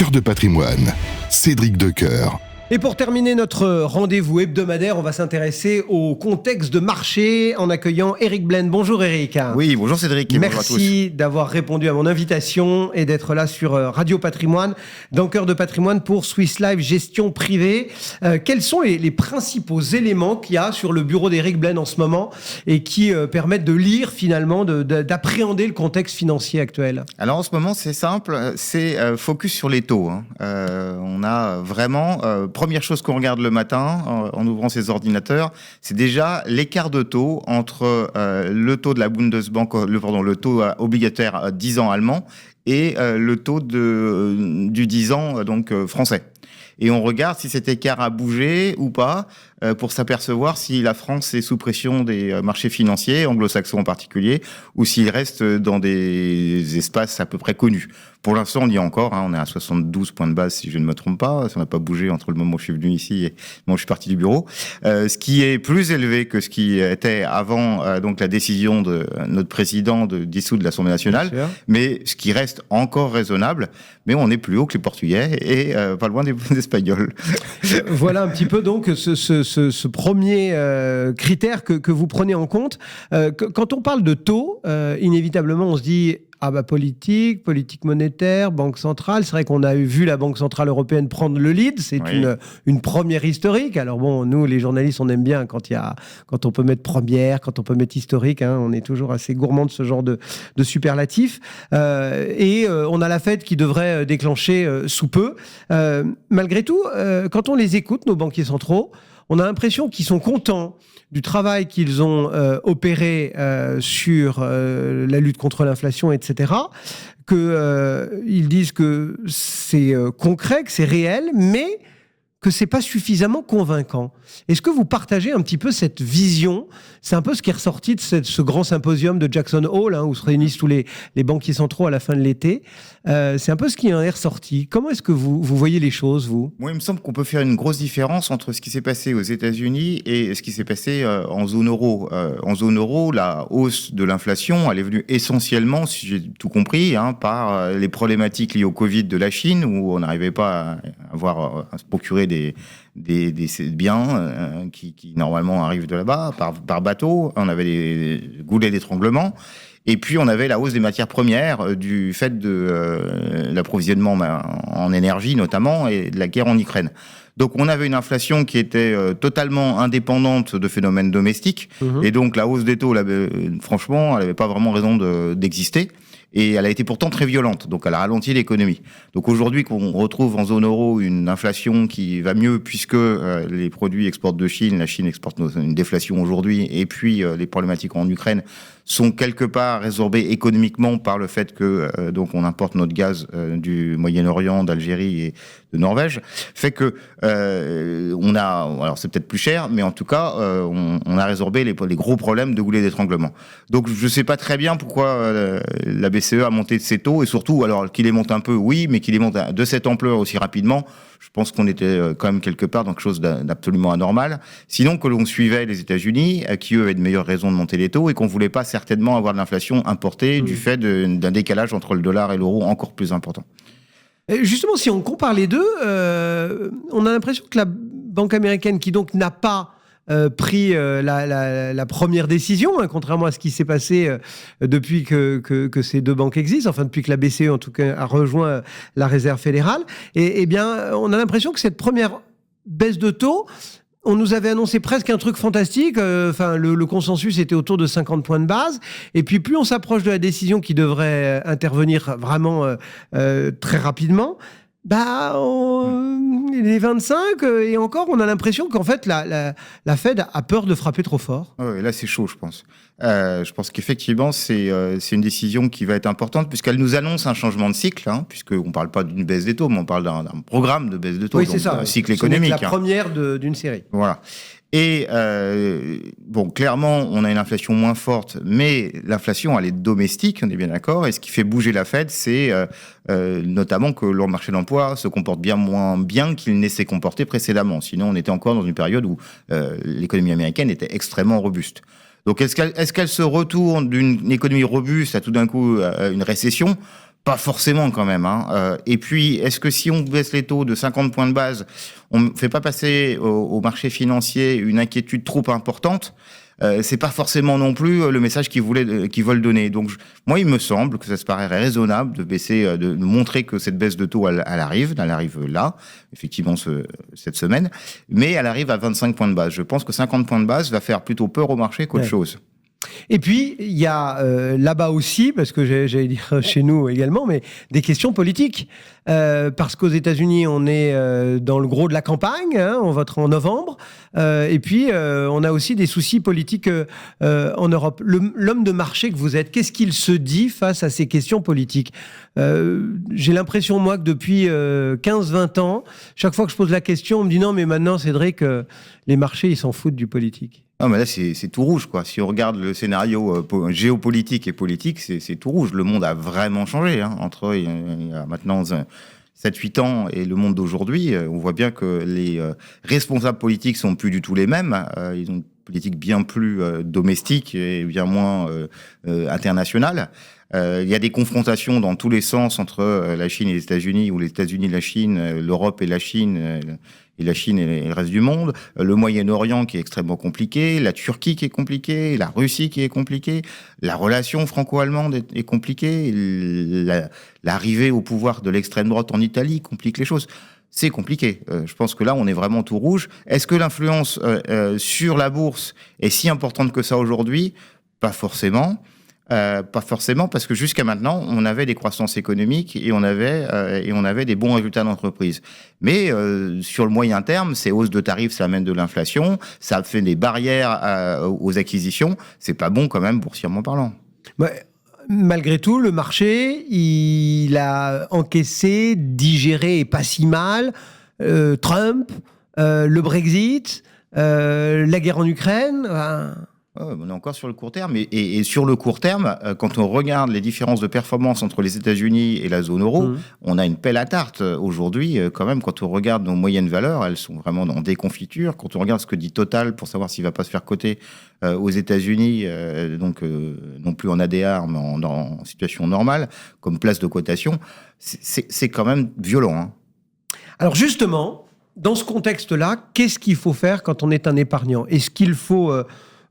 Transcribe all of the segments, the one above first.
Cœur de patrimoine, Cédric Decoeur. Et pour terminer notre rendez-vous hebdomadaire, on va s'intéresser au contexte de marché en accueillant Eric Blend. Bonjour Eric. Oui, bonjour Cédric. Et merci d'avoir répondu à mon invitation et d'être là sur Radio Patrimoine, dans Cœur de patrimoine pour Swiss Life Gestion Privée. Quels sont les principaux éléments qu'il y a sur le bureau d'Eric Blend en ce moment et qui permettent de lire finalement, d'appréhender le contexte financier actuel? Alors en ce moment, c'est simple, c'est focus sur les taux. On a vraiment... Première chose qu'on regarde le matin en ouvrant ses ordinateurs, c'est déjà l'écart de taux entre le taux de la Bundesbank, le taux obligataire 10 ans allemand et le taux du 10 ans donc français. Et on regarde si cet écart a bougé ou pas pour s'apercevoir si la France est sous pression des marchés financiers, anglo-saxons en particulier, ou s'il reste dans des espaces à peu près connus. Pour l'instant, on y est encore, on est à 72 points de base si je ne me trompe pas, ça n'a pas bougé entre le moment où je suis venu ici et le moment où je suis parti du bureau. Ce qui est plus élevé que ce qui était avant donc la décision de notre président de dissoudre l'Assemblée nationale, mais ce qui reste encore raisonnable, mais on est plus haut que les Portugais et pas loin des Espagnols. Voilà un petit peu donc ce premier critère que vous prenez en compte. Quand on parle de taux, inévitablement on se dit politique monétaire, banque centrale. C'est vrai qu'on a vu la Banque centrale européenne prendre le lead. C'est une première historique. Alors bon, nous les journalistes, on aime bien quand on peut mettre première, quand on peut mettre historique. On est toujours assez gourmand de ce genre de superlatifs. Et on a la Fed qui devrait déclencher sous peu. Malgré tout, quand on les écoute, nos banquiers centraux, on a l'impression qu'ils sont contents du travail qu'ils ont opéré sur la lutte contre l'inflation, etc. Qu'ils disent que c'est concret, que c'est réel, mais que c'est pas suffisamment convaincant. Est-ce que vous partagez un petit peu cette vision? C'est un peu ce qui est ressorti de ce grand symposium de Jackson Hole, où se réunissent tous les banquiers centraux à la fin de l'été. C'est un peu ce qui en est ressorti. Comment est-ce que vous voyez les choses, vous? Moi, il me semble qu'on peut faire une grosse différence entre ce qui s'est passé aux États-Unis et ce qui s'est passé en zone euro. En zone euro, la hausse de l'inflation, elle est venue essentiellement, si j'ai tout compris, par les problématiques liées au Covid de la Chine, où on n'arrivait pas à se procurer des biens qui normalement arrivent de là-bas par bateau. On avait des goulets d'étranglement. Et puis, on avait la hausse des matières premières du fait de l'approvisionnement en énergie, notamment, et de la guerre en Ukraine. Donc, on avait une inflation qui était totalement indépendante de phénomènes domestiques. Et donc, la hausse des taux, franchement, elle n'avait pas vraiment raison d'exister. Et elle a été pourtant très violente, donc elle a ralenti l'économie. Donc aujourd'hui, qu'on retrouve en zone euro une inflation qui va mieux puisque les produits exportent de Chine, la Chine exporte une déflation aujourd'hui, et puis les problématiques en Ukraine sont quelque part résorbées économiquement par le fait que donc on importe notre gaz du Moyen-Orient, d'Algérie et de Norvège, fait que on a, alors c'est peut-être plus cher, mais en tout cas on a résorbé les gros problèmes de goulets d'étranglement. Donc je sais pas très bien pourquoi la BCE a monté de ses taux, et surtout alors qu'il les monte un peu, oui, mais qu'il les monte de cette ampleur aussi rapidement. Je pense qu'on était quand même quelque part dans quelque chose d'absolument anormal. Sinon, que l'on suivait les États-Unis, qui eux avaient de meilleures raisons de monter les taux, et qu'on voulait pas certainement avoir de l'inflation importée du fait d'un décalage entre le dollar et l'euro encore plus important. Et justement, si on compare les deux, on a l'impression que la banque américaine, qui donc n'a pas pris la première décision, contrairement à ce qui s'est passé depuis que ces deux banques existent, enfin depuis que la BCE en tout cas a rejoint la Réserve fédérale, et bien on a l'impression que cette première baisse de taux, on nous avait annoncé presque un truc fantastique, le consensus était autour de 50 points de base, et puis plus on s'approche de la décision qui devrait intervenir vraiment très rapidement, les 25, et encore, on a l'impression qu'en fait, la Fed a peur de frapper trop fort. Ouais, là, c'est chaud, je pense. Je pense qu'effectivement, c'est une décision qui va être importante, puisqu'elle nous annonce un changement de cycle, puisqu'on ne parle pas d'une baisse des taux, mais on parle d'un programme de baisse de taux, oui, donc c'est ça, un cycle économique. C'est la première d'une série. Voilà. Et clairement, on a une inflation moins forte, mais l'inflation, elle est domestique, on est bien d'accord. Et ce qui fait bouger la Fed, c'est notamment que le marché de l'emploi se comporte bien moins bien qu'il ne s'est comporté précédemment. Sinon, on était encore dans une période où l'économie américaine était extrêmement robuste. Donc, est-ce qu'elle se retourne d'une économie robuste à tout d'un coup une récession ? Pas forcément quand même. Et puis, est-ce que si on baisse les taux de 50 points de base, on ne fait pas passer au marché financier une inquiétude trop importante? C'est pas forcément non plus le message qu'ils veulent donner. Donc, moi, il me semble que ça se paraît raisonnable de baisser, de montrer que cette baisse de taux, elle arrive là, effectivement, cette semaine, mais elle arrive à 25 points de base. Je pense que 50 points de base va faire plutôt peur au marché qu'autre chose. Et puis, il y a là-bas aussi, parce que j'allais dire chez nous également, mais des questions politiques. Parce qu'aux États-Unis, on est dans le gros de la campagne, on votera en novembre. Et puis, on a aussi des soucis politiques en Europe. L'homme de marché que vous êtes, qu'est-ce qu'il se dit face à ces questions politiques ? J'ai l'impression, moi, que depuis 15-20 ans, chaque fois que je pose la question, on me dit non, mais maintenant, Cédric, les marchés, ils s'en foutent du politique. Ah, mais là, c'est tout rouge, quoi. Si on regarde le scénario géopolitique et politique, c'est tout rouge. Le monde a vraiment changé, entre il y a maintenant 7-8 ans et le monde d'aujourd'hui. On voit bien que les responsables politiques sont plus du tout les mêmes. Ils ont une politique bien plus domestique et bien moins internationale. Il y a des confrontations dans tous les sens entre la Chine et les États-Unis, ou les États-Unis et la Chine, l'Europe et la Chine, et la Chine et le reste du monde, le Moyen-Orient qui est extrêmement compliqué, la Turquie qui est compliquée, la Russie qui est compliquée, la relation franco-allemande est compliquée, l'arrivée au pouvoir de l'extrême droite en Italie complique les choses. C'est compliqué. Je pense que là, on est vraiment tout rouge. Est-ce que l'influence sur la bourse est si importante que ça aujourd'hui ? Pas forcément. Pas forcément, parce que jusqu'à maintenant, on avait des croissances économiques et on avait des bons résultats d'entreprise. Mais sur le moyen terme, ces hausses de tarifs, ça amène de l'inflation, ça fait des barrières aux acquisitions. C'est pas bon quand même, boursièrement parlant. Ouais. Malgré tout, le marché, il a encaissé, digéré, et pas si mal, Trump, le Brexit, la guerre en Ukraine. On est encore sur le court terme. Et sur le court terme, quand on regarde les différences de performance entre les États-Unis et la zone euro, on a une pelle à tarte aujourd'hui. Quand même, quand on regarde nos moyennes valeurs, elles sont vraiment en déconfiture. Quand on regarde ce que dit Total pour savoir s'il ne va pas se faire coter aux États-Unis, non plus en ADR, mais en situation normale, comme place de cotation, c'est quand même violent. Alors justement, dans ce contexte-là, qu'est-ce qu'il faut faire quand on est un épargnant ? Est-ce qu'il faut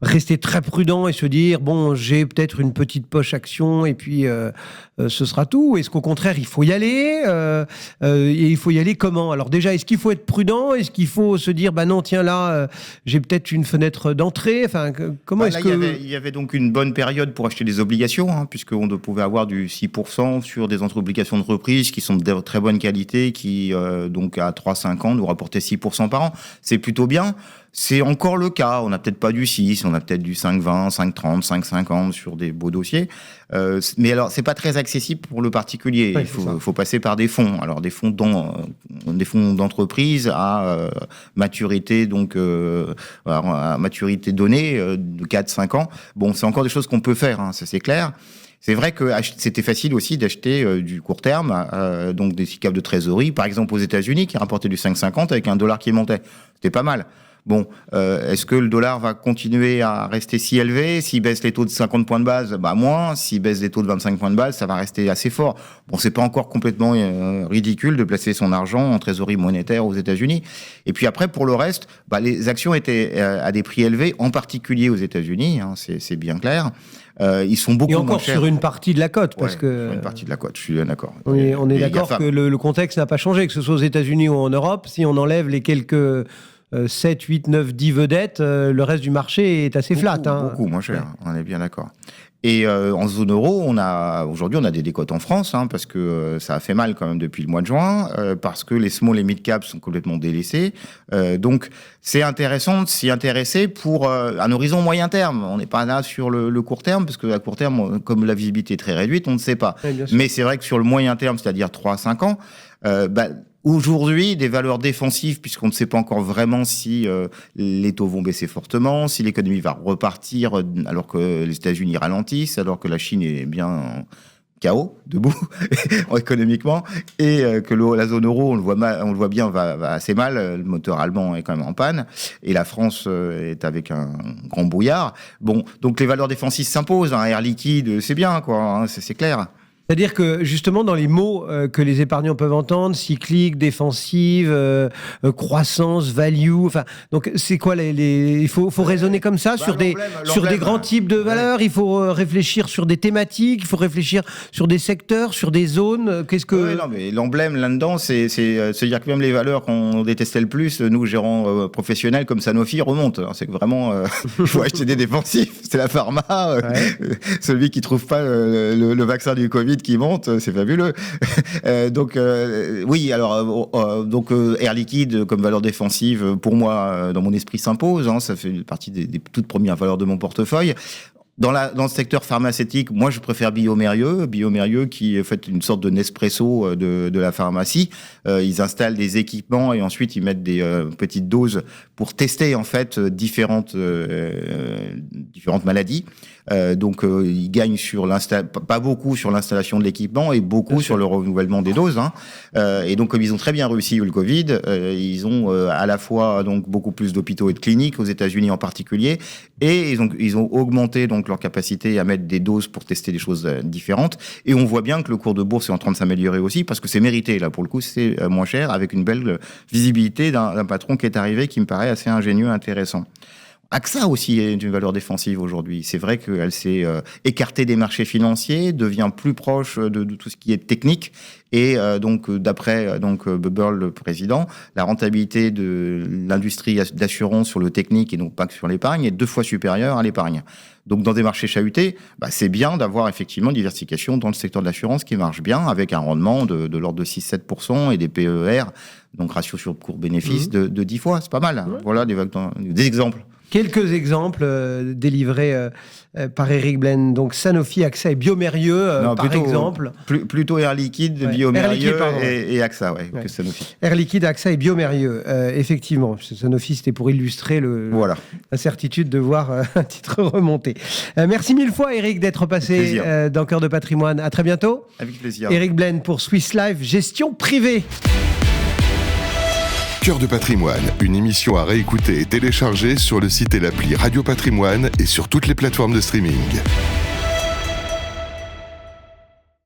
rester très prudent et se dire bon, j'ai peut-être une petite poche action et puis ce sera tout? Est-ce qu'au contraire il faut y aller et il faut y aller comment? Alors déjà, est-ce qu'il faut être prudent? Est-ce qu'il faut se dire bah non, tiens là j'ai peut-être une fenêtre d'entrée? Enfin, comment est-ce que il y avait donc une bonne période pour acheter des obligations, puisqu'on pouvait avoir du 6% sur des obligations de reprise qui sont de très bonne qualité, qui donc à 3-5 ans nous rapportaient 6% par an. C'est plutôt bien. C'est encore le cas. On n'a peut-être pas du 6, on a peut-être du 5,20, 5,30, 5,50 sur des beaux dossiers. Mais alors, c'est pas très accessible pour le particulier. Ouais, il faut passer par des fonds. Alors, des fonds d'entreprise à maturité, donc à maturité donnée de 4-5 ans. Bon, c'est encore des choses qu'on peut faire, ça c'est clair. C'est vrai que c'était facile aussi d'acheter du court terme, donc des caps de trésorerie, par exemple aux États-Unis, qui rapportaient du 5,50 avec un dollar qui montait. C'était pas mal. Bon, est-ce que le dollar va continuer à rester si élevé? S'il baisse les taux de 50 points de base, bah moins. S'il baisse les taux de 25 points de base, ça va rester assez fort. Bon, c'est pas encore complètement ridicule de placer son argent en trésorerie monétaire aux États-Unis. Et puis après, pour le reste, bah, les actions étaient à des prix élevés, en particulier aux États-Unis, c'est bien clair. Ils sont beaucoup moins chers. Et encore sur une partie de la cote, parce que sur une partie de la cote, je suis d'accord. On est d'accord que le contexte n'a pas changé, que ce soit aux États-Unis ou en Europe. Si on enlève les quelques 7, 8, 9, 10 vedettes, le reste du marché est assez flat. Beaucoup moins cher, on est bien d'accord. Et en zone euro, aujourd'hui on a des décotes en France, parce que ça a fait mal quand même depuis le mois de juin, parce que les small et mid caps sont complètement délaissés. Donc c'est intéressant de s'y intéresser pour un horizon moyen terme. On n'est pas là sur le court terme, parce que à court terme, comme la visibilité est très réduite, on ne sait pas. Oui, mais c'est vrai que sur le moyen terme, c'est-à-dire 3-5 ans, aujourd'hui, des valeurs défensives, puisqu'on ne sait pas encore vraiment si les taux vont baisser fortement, si l'économie va repartir alors que les États-Unis ralentissent, alors que la Chine est bien en chaos, debout, économiquement, et que la zone euro, on le voit bien, va assez mal. Le moteur allemand est quand même en panne, et la France est avec un grand brouillard. Bon, donc les valeurs défensives s'imposent. Air Liquide, c'est bien, quoi, c'est clair. C'est-à-dire que justement dans les mots que les épargnants peuvent entendre, cyclique, défensive, croissance, value, enfin donc c'est quoi il faut raisonner comme ça sur des grands types de valeurs, il faut réfléchir sur des thématiques, il faut réfléchir sur des secteurs, sur des zones, qu'est-ce que non mais l'emblème là-dedans c'est se dire que même les valeurs qu'on détestait le plus, nous gérants professionnels comme Sanofi remontent. C'est que vraiment il faut acheter des défensifs, c'est la pharma, celui qui trouve pas le vaccin du Covid qui monte, c'est fabuleux. Donc Air Liquide comme valeur défensive, pour moi, dans mon esprit s'impose. Ça fait partie des toutes premières valeurs de mon portefeuille. Dans le secteur pharmaceutique, moi je préfère Biomérieux qui est fait une sorte de Nespresso de la pharmacie. Ils installent des équipements et ensuite ils mettent des petites doses pour tester en fait différentes maladies. Donc ils gagnent pas beaucoup sur l'installation de l'équipement et beaucoup sur le renouvellement des doses. Et donc comme ils ont très bien réussi le Covid, ils ont à la fois donc beaucoup plus d'hôpitaux et de cliniques aux États-Unis en particulier, et ils ont augmenté donc leur capacité à mettre des doses pour tester des choses différentes. Et on voit bien que le cours de bourse est en train de s'améliorer aussi parce que c'est mérité. Là pour le coup c'est moins cher avec une belle visibilité d'un patron qui est arrivé qui me paraît assez ingénieux, intéressant. AXA aussi est une valeur défensive aujourd'hui. C'est vrai qu'elle s'est écartée des marchés financiers, devient plus proche de tout ce qui est technique. Et d'après Bubble, le président, la rentabilité de l'industrie d'assurance sur le technique et donc pas que sur l'épargne est 2 fois supérieure à l'épargne. Donc dans des marchés chahutés, c'est bien d'avoir effectivement une diversification dans le secteur de l'assurance qui marche bien, avec un rendement de l'ordre de 6-7% et des PER, donc ratio sur cours-bénéfice de 10 fois. C'est pas mal. Ouais. Voilà des exemples. Quelques exemples délivrés par Eric Blaine. Donc Sanofi, AXA et Biomérieux, par exemple. Plutôt Air Liquide, Biomérieux et AXA, que Sanofi. Air Liquide, AXA et Biomérieux, effectivement. Sanofi, c'était pour illustrer l'incertitude de voir un titre remonter. Merci 1000 fois, Eric, d'être passé dans Cœur de Patrimoine. À très bientôt. Avec plaisir. Eric Blaine pour Swiss Life, gestion privée. Cœur de Patrimoine, une émission à réécouter et télécharger sur le site et l'appli Radio Patrimoine et sur toutes les plateformes de streaming.